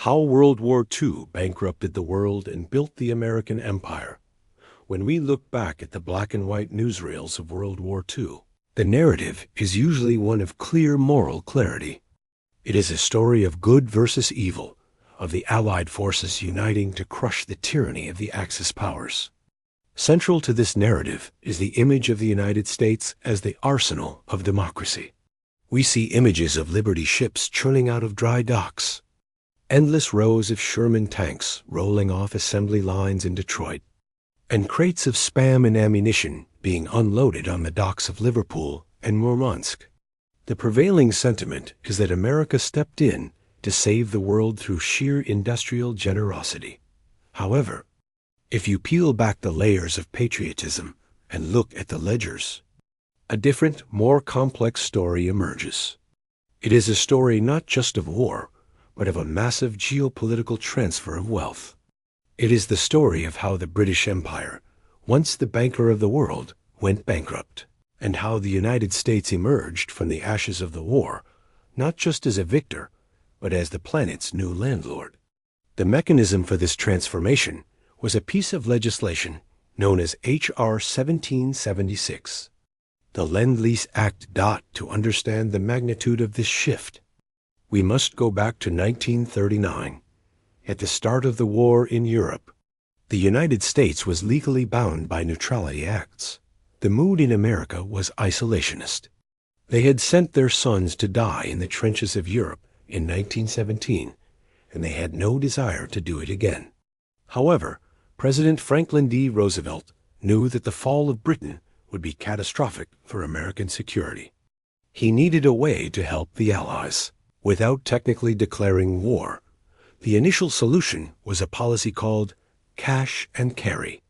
How World War II bankrupted the world and built the American empire. When we look back at the black and white newsreels of World War II, the narrative is usually one of clear moral clarity. It is a story of good versus evil, of the Allied forces uniting to crush the tyranny of the Axis powers. Central to this narrative is the image of the United States as the arsenal of democracy. We see images of Liberty ships churning out of dry docks, endless rows of Sherman tanks rolling off assembly lines in Detroit, and crates of spam and ammunition being unloaded on the docks of Liverpool and Murmansk. The prevailing sentiment is that America stepped in to save the world through sheer industrial generosity. However, if you peel back the layers of patriotism and look at the ledgers, a different, more complex story emerges. It is a story not just of war, but of a massive geopolitical transfer of wealth. It is the story of how the British Empire, once the banker of the world, went bankrupt, and how the United States emerged from the ashes of the war, not just as a victor, but as the planet's new landlord. The mechanism for this transformation was a piece of legislation known as H.R. 1776. The Lend-Lease Act. To understand the magnitude of this shift, we must go back to 1939. At the start of the war in Europe, the United States was legally bound by neutrality acts. The mood in America was isolationist. They had sent their sons to die in the trenches of Europe in 1917, and they had no desire to do it again. However, President Franklin D. Roosevelt knew that the fall of Britain would be catastrophic for American security. He needed a way to help the Allies without technically declaring war. The initial solution was a policy called cash and carry.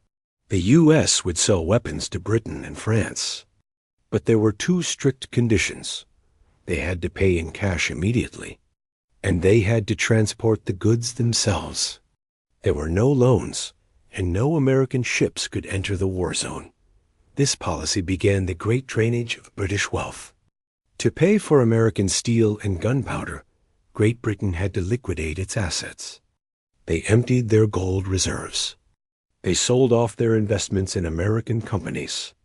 The U.S. would sell weapons to Britain and France, but there were two strict conditions. They had to pay in cash immediately, and they had to transport the goods themselves. There were no loans, and no American ships could enter the war zone. This policy began the great drainage of British wealth. To pay for American steel and gunpowder, Great Britain had to liquidate its assets. They emptied their gold reserves. They sold off their investments in American companies.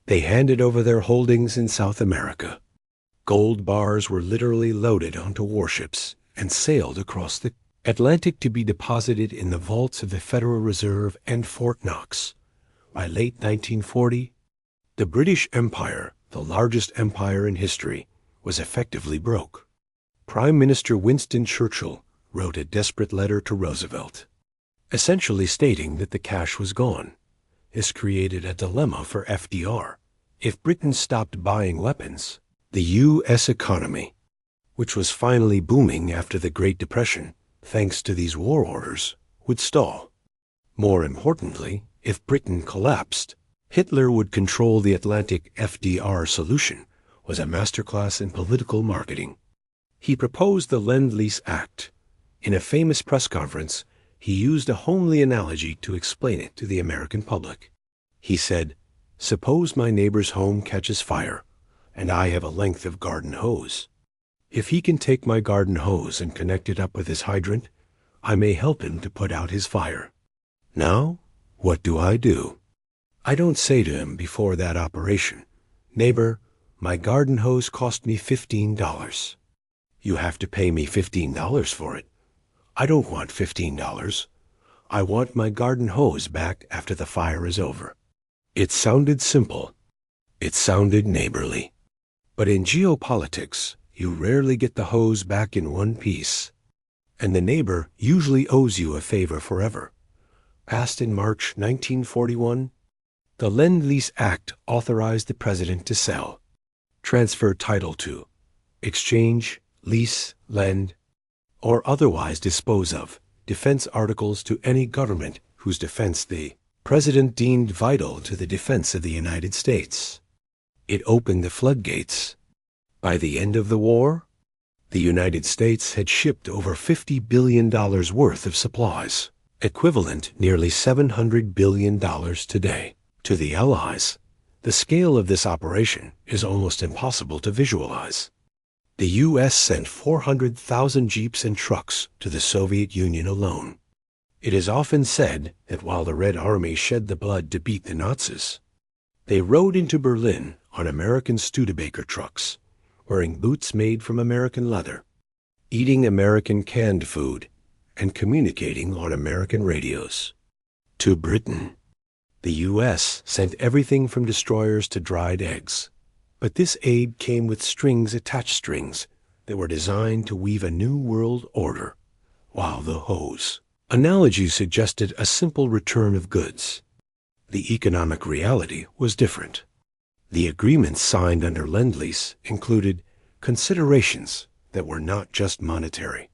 They handed over their holdings in South America. Gold bars were literally loaded onto warships and sailed across the Atlantic to be deposited in the vaults of the Federal Reserve and Fort Knox. By late 1940, the British Empire, the largest empire in history, was effectively broke. Prime Minister Winston Churchill wrote a desperate letter to Roosevelt, essentially stating that the cash was gone. This created a dilemma for FDR. If Britain stopped buying weapons, the U.S. economy, which was finally booming after the Great Depression, thanks to these war orders, would stall. More importantly, if Britain collapsed, Hitler would control the Atlantic. FDR solution was a masterclass in political marketing. He proposed the Lend-Lease Act. In a famous press conference, he used a homely analogy to explain it to the American public. He said, "Suppose my neighbor's home catches fire, and I have a length of garden hose. If he can take my garden hose and connect it up with his hydrant, I may help him to put out his fire. Now, what do? I don't say to him before that operation, 'Neighbor, my garden hose cost me $15. You have to pay me $15 for it. I don't want $15. I want my garden hose back after the fire is over.'" It sounded simple. It sounded neighborly. But in geopolitics, you rarely get the hose back in one piece, and the neighbor usually owes you a favor forever. Passed in March 1941, the Lend-Lease Act authorized the president to sell, transfer title to, exchange, lease, lend, or otherwise dispose of defense articles to any government whose defense the president deemed vital to the defense of the United States. It opened the floodgates. By the end of the war, the United States had shipped over $50 billion worth of supplies, equivalent nearly $700 billion today. To the Allies, the scale of this operation is almost impossible to visualize. The U.S. sent 400,000 jeeps and trucks to the Soviet Union alone. It is often said that while the Red Army shed the blood to beat the Nazis, they rode into Berlin on American Studebaker trucks, wearing boots made from American leather, eating American canned food, and communicating on American radios. To Britain, the U.S. sent everything from destroyers to dried eggs. But this aid came with attached strings that were designed to weave a new world order, while the hose analogy suggested a simple return of goods. The economic reality was different. The agreements signed under Lend-Lease included considerations that were not just monetary.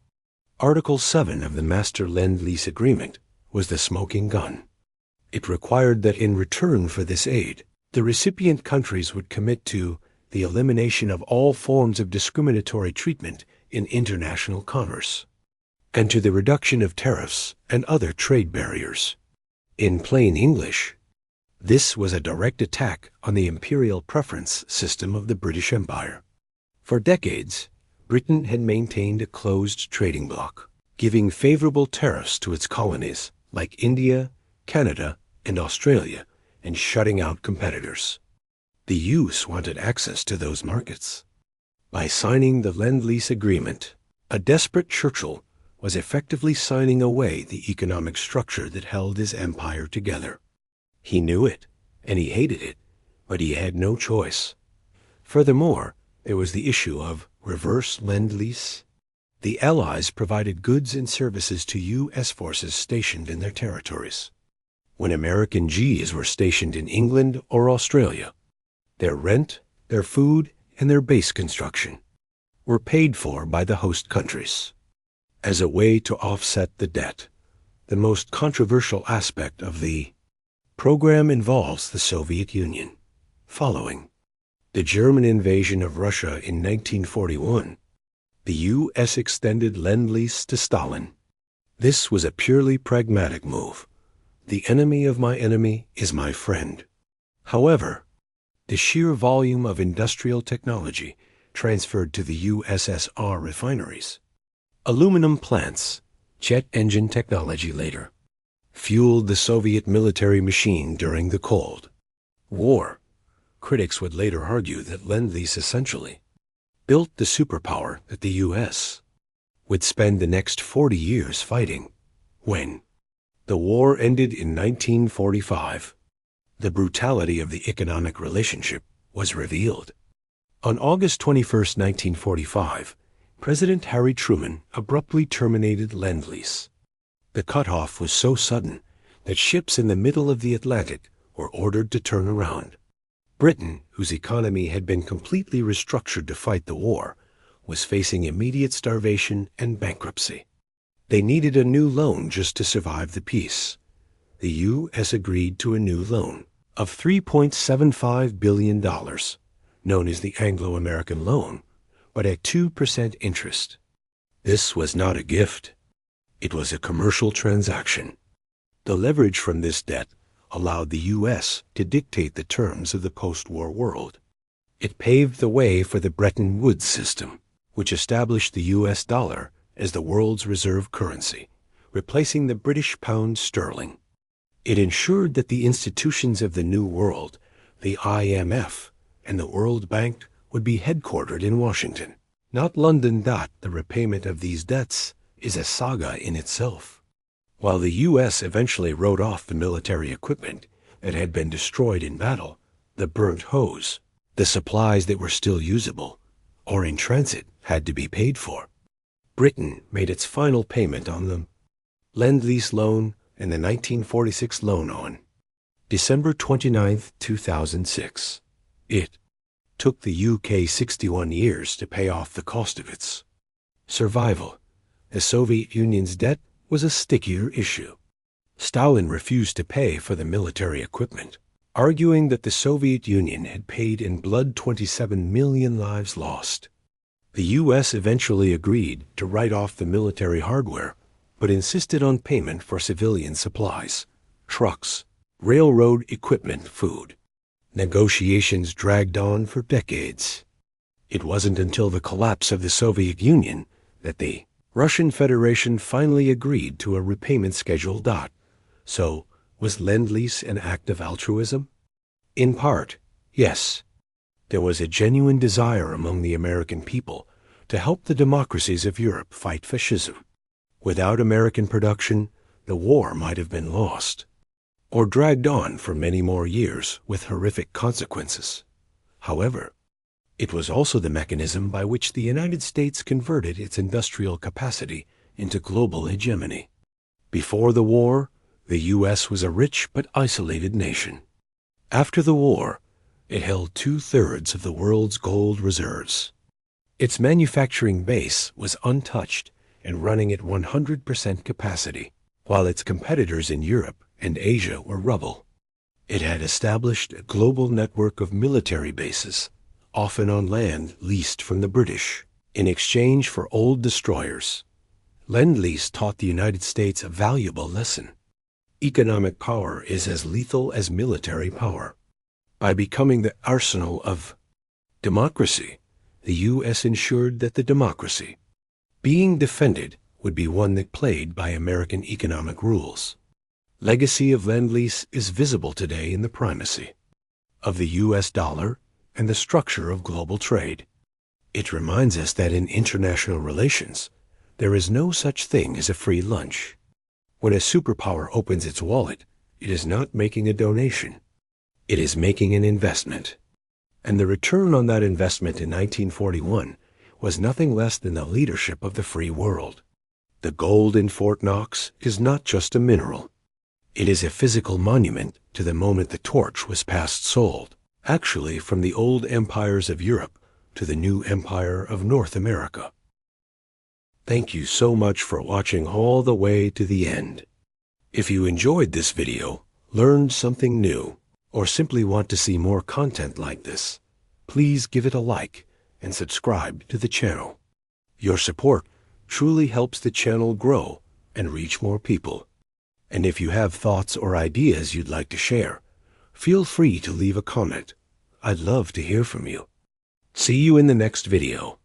Article 7 of the Master Lend-Lease Agreement was the smoking gun. It required that in return for this aid, the recipient countries would commit to the elimination of all forms of discriminatory treatment in international commerce, and to the reduction of tariffs and other trade barriers. In plain English, this was a direct attack on the imperial preference system of the British Empire. For decades, Britain had maintained a closed trading bloc, giving favorable tariffs to its colonies like India, Canada, and Australia, and shutting out competitors. The U.S. wanted access to those markets. By signing the Lend-Lease Agreement, a desperate Churchill was effectively signing away the economic structure that held his empire together. He knew it, and he hated it, but he had no choice. Furthermore, there was the issue of reverse Lend-Lease. The Allies provided goods and services to U.S. forces stationed in their territories. When American Gs were stationed in England or Australia, their rent, their food, and their base construction were paid for by the host countries. As a way to offset the debt, the most controversial aspect of the program involves the Soviet Union. Following the German invasion of Russia in 1941, the U.S. extended Lend-Lease to Stalin. This was a purely pragmatic move. The enemy of my enemy is my friend. However, the sheer volume of industrial technology transferred to the USSR refineries, aluminum plants, jet engine technology later, fueled the Soviet military machine during the Cold War. Critics would later argue that Lend-Lease essentially built the superpower that the U.S. would spend the next 40 years fighting. When the war ended in 1945, the brutality of the economic relationship was revealed. On August 21, 1945, President Harry Truman abruptly terminated Lend-Lease. The cutoff was so sudden that ships in the middle of the Atlantic were ordered to turn around. Britain, whose economy had been completely restructured to fight the war, was facing immediate starvation and bankruptcy. They needed a new loan just to survive the peace. The U.S. agreed to a new loan of $3.75 billion, known as the Anglo-American Loan, but at 2% interest. This was not a gift. It was a commercial transaction. The leverage from this debt allowed the U.S. to dictate the terms of the post-war world. It paved the way for the Bretton Woods system, which established the U.S. dollar as the world's reserve currency, replacing the British pound sterling. It ensured that the institutions of the New World, the IMF, and the World Bank would be headquartered in Washington, not London. The repayment of these debts is a saga in itself. While the U.S. eventually wrote off the military equipment that had been destroyed in battle, the burnt hose, the supplies that were still usable or in transit had to be paid for. Britain made its final payment on the Lend-Lease loan and the 1946 loan on December 29, 2006. It took the UK 61 years to pay off the cost of its survival. The Soviet Union's debt was a stickier issue. Stalin refused to pay for the military equipment, arguing that the Soviet Union had paid in blood 27 million lives lost. The U.S. eventually agreed to write off the military hardware, but insisted on payment for civilian supplies, trucks, railroad equipment, food. Negotiations dragged on for decades. It wasn't until the collapse of the Soviet Union that the Russian Federation finally agreed to a repayment schedule. So, was Lend-Lease an act of altruism? In part, yes. There was a genuine desire among the American people to help the democracies of Europe fight fascism. Without American production, the war might have been lost, or dragged on for many more years with horrific consequences. However, it was also the mechanism by which the United States converted its industrial capacity into global hegemony. Before the war, the U.S. was a rich but isolated nation. After the war, it held 2/3 of the world's gold reserves. Its manufacturing base was untouched and running at 100% capacity, while its competitors in Europe and Asia were rubble. It had established a global network of military bases, often on land leased from the British, in exchange for old destroyers. Lend-Lease taught the United States a valuable lesson. Economic power is as lethal as military power. By becoming the arsenal of democracy, the U.S. ensured that the democracy being defended would be one that played by American economic rules. Legacy of Lend-Lease is visible today in the primacy of the U.S. dollar and the structure of global trade. It reminds us that in international relations, there is no such thing as a free lunch. When a superpower opens its wallet, it is not making a donation. It is making an investment. And the return on that investment in 1941 was nothing less than the leadership of the free world. The gold in Fort Knox is not just a mineral. It is a physical monument to the moment the torch was passed sold, actually from the old empires of Europe to the new empire of North America. Thank you so much for watching all the way to the end. If you enjoyed this video, learned something new, or simply want to see more content like this, please give it a like and subscribe to the channel. Your support truly helps the channel grow and reach more people. And if you have thoughts or ideas you'd like to share, feel free to leave a comment. I'd love to hear from you. See you in the next video.